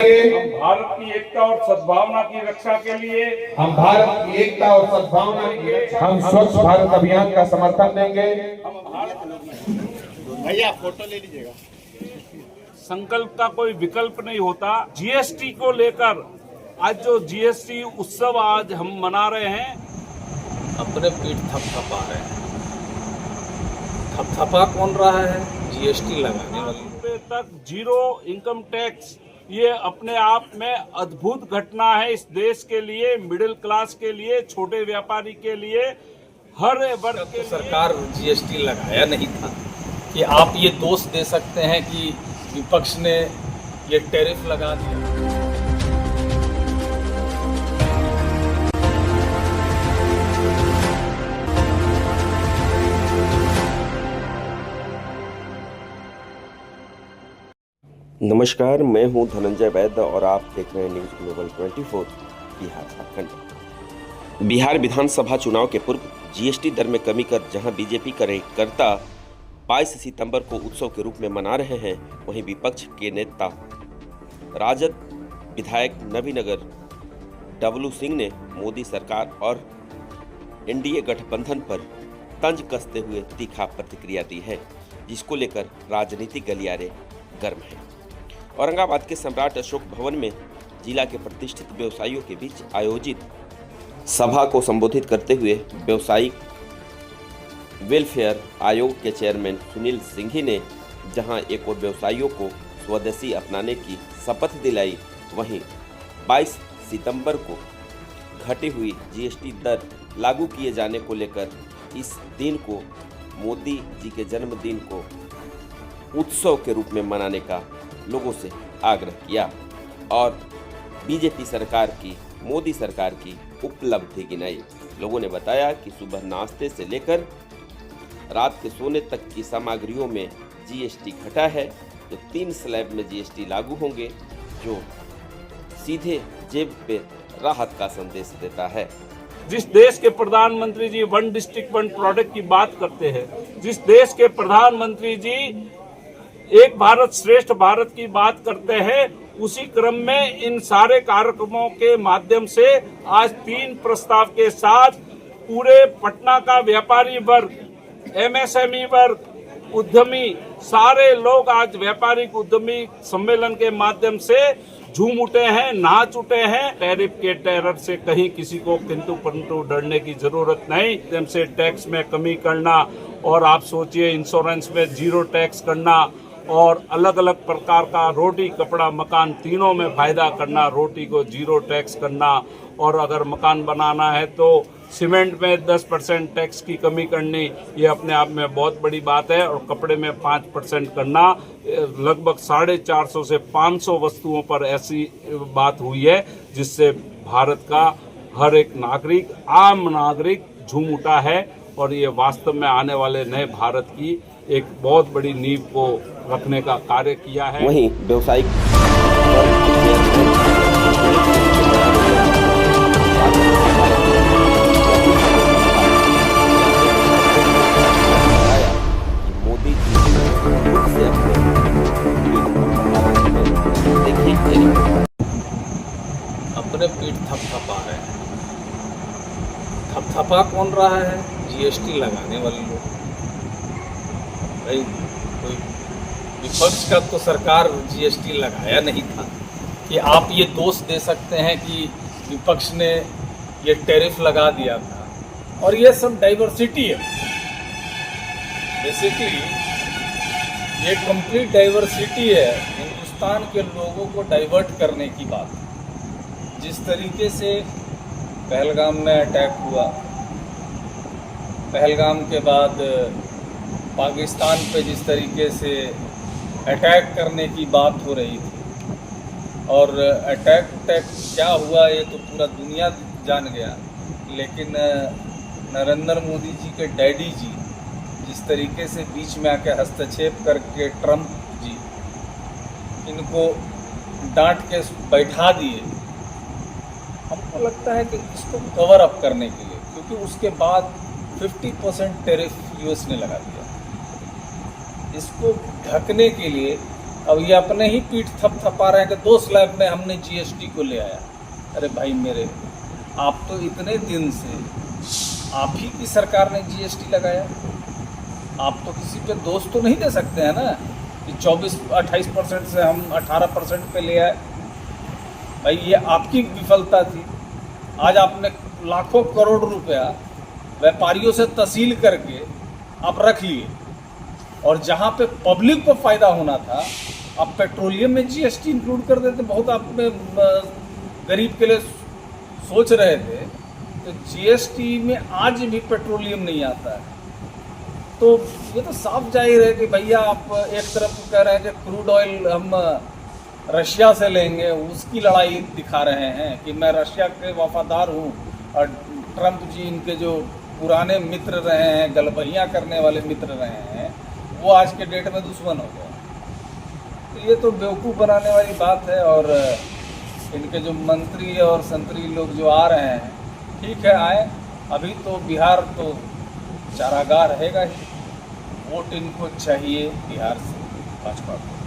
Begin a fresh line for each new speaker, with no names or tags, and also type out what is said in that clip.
हम भारत की एकता और सद्भावना की रक्षा के लिए
हम स्वच्छ भारत अभियान का समर्थन देंगे।
भैया फोटो ले लीजिएगा।
संकल्प का कोई विकल्प नहीं होता। जीएसटी को लेकर आज जो जीएसटी उत्सव आज हम मना रहे हैं,
अपने पीठ थपथपा रहे हैं। थपथपा कौन रहा है? जीएसटी लगाने वाले
रुपए तक जीरो इनकम टैक्स, ये अपने आप में अद्भुत घटना है इस देश के लिए, मिडिल क्लास के लिए, छोटे व्यापारी के लिए, हर वर्ग के लिए।
सरकार जीएसटी लगाया नहीं था कि आप ये दोष दे सकते हैं कि विपक्ष ने ये टैरिफ लगा दिया।
नमस्कार, मैं हूं धनंजय वैद्य और आप देख रहे हैं न्यूज ग्लोबल 24 बिहार झारखंड। बिहार विधानसभा चुनाव के पूर्व जीएसटी दर में कमी कर जहां बीजेपी कार्यकर्ता 22 सितंबर को उत्सव के रूप में मना रहे हैं, वहीं विपक्ष के नेता राजद विधायक नवीनगर डब्लू सिंह ने मोदी सरकार और एनडीए गठबंधन पर तंज कसते हुए तीखा प्रतिक्रिया दी है, जिसको लेकर राजनीतिक गलियारे गर्म है। औरंगाबाद के सम्राट अशोक भवन में जिला के प्रतिष्ठित व्यवसायियों के बीच आयोजित सभा को संबोधित करते हुए व्यवसायिक वेलफेयर आयोग के चेयरमैन सुनील सिंघी ने जहां एक और व्यवसायियों को स्वदेशी अपनाने की शपथ दिलाई, वहीं 22 सितंबर को घटी हुई जीएसटी दर लागू किए जाने को लेकर इस दिन को मोदी जी के जन्मदिन को उत्सव के रूप में मनाने का लोगों से आग्रह किया और बीजेपी सरकार की, मोदी सरकार की उपलब्धि गिनाई। लोगों ने बताया कि सुबह नाश्ते से लेकर रात के सोने तक की सामग्रियों में जीएसटी घटा है, तो 3 स्लैब में जीएसटी लागू होंगे, जो सीधे जेब पे राहत का संदेश देता है।
जिस देश के प्रधानमंत्री जी वन डिस्ट्रिक्ट वन प्रोडक्ट की बात करते हैं, जिस देश के प्रधानमंत्री जी एक भारत श्रेष्ठ भारत की बात करते हैं, उसी क्रम में इन सारे कार्यक्रमों के माध्यम से आज 3 प्रस्ताव के साथ पूरे पटना का व्यापारी वर्ग, एमएसएमई वर्ग, उद्यमी, सारे लोग आज व्यापारिक उद्यमी सम्मेलन के माध्यम से झूम उठे हैं, नाच उठे हैं। टैरिफ के टेरर से कहीं किसी को किंतु परंतु डरने की जरूरत नहीं। एकदम से टैक्स में कमी करना, और आप सोचिए इंश्योरेंस में जीरो टैक्स करना, और अलग अलग प्रकार का रोटी कपड़ा मकान तीनों में फायदा करना, रोटी को जीरो टैक्स करना, और अगर मकान बनाना है तो सीमेंट में 10% टैक्स की कमी करनी, ये अपने आप में बहुत बड़ी बात है। और कपड़े में 5% करना, लगभग 450 से 500 वस्तुओं पर ऐसी बात हुई है जिससे भारत का हर एक नागरिक, आम नागरिक झूम उठा है, और ये वास्तव में आने वाले नए भारत की एक बहुत बड़ी नींव को रखने का कार्य किया है।
वहीं व्यवसायिक मोदी जी खुद से
अपने पीठ थपथपा रहे हैं। थपथपा कौन रहा है? जीएसटी लगाने वाले लोग। भाई कोई विपक्ष का तो सरकार जीएसटी लगाया नहीं था कि आप ये दोष दे सकते हैं कि विपक्ष ने ये टैरिफ लगा दिया था। और ये सब डाइवर्सिटी है, बेसिकली ये कंप्लीट डाइवर्सिटी है। हिंदुस्तान के लोगों को डाइवर्ट करने की बात। जिस तरीके से पहलगाम में अटैक हुआ, पहलगाम के बाद पाकिस्तान पे जिस तरीके से अटैक करने की बात हो रही थी, और अटैक क्या हुआ ये तो पूरा दुनिया जान गया, लेकिन नरेंद्र मोदी जी के डैडी जी जिस तरीके से बीच में आके हस्तक्षेप करके ट्रंप जी इनको डांट के बैठा दिए, हमको लगता है कि इसको कवर अप करने के लिए, क्योंकि उसके बाद 50% टैरिफ यूएस ने लगा दिया। इसको ढकने के लिए अब ये अपने ही पीठ थपथपा रहे हैं कि 2 स्लैब में हमने जीएसटी को ले आया। अरे भाई मेरे, आप तो इतने दिन से आप ही की सरकार ने जीएसटी लगाया, आप तो किसी पे दोष तो नहीं दे सकते हैं ना कि 24-28% से हम 18% पे ले आए। भाई ये आपकी विफलता थी। आज आपने लाखों करोड़ रुपया व्यापारियों से तहसील करके आप रख लिए, और जहाँ पे पब्लिक को फ़ायदा होना था आप पेट्रोलियम में जीएसटी इंक्लूड कर देते। बहुत आप गरीब के लिए सोच रहे थे, तो जीएसटी में आज भी पेट्रोलियम नहीं आता है। तो ये तो साफ जाहिर है कि भैया आप एक तरफ कह रहे हैं कि क्रूड ऑयल हम रशिया से लेंगे, उसकी लड़ाई दिखा रहे हैं कि मैं रशिया के वफादार हूँ, और ट्रंप जी इनके जो पुराने मित्र रहे हैं, गलबहियाँ करने वाले मित्र रहे हैं, वो आज के डेट में दुश्मन हो गए। तो ये तो बेवकूफ़ बनाने वाली बात है। और इनके जो मंत्री और संतरी लोग जो आ रहे हैं, ठीक है आए, अभी तो बिहार तो चारागाह रहेगा ही। वोट इनको चाहिए बिहार से भाजपा को।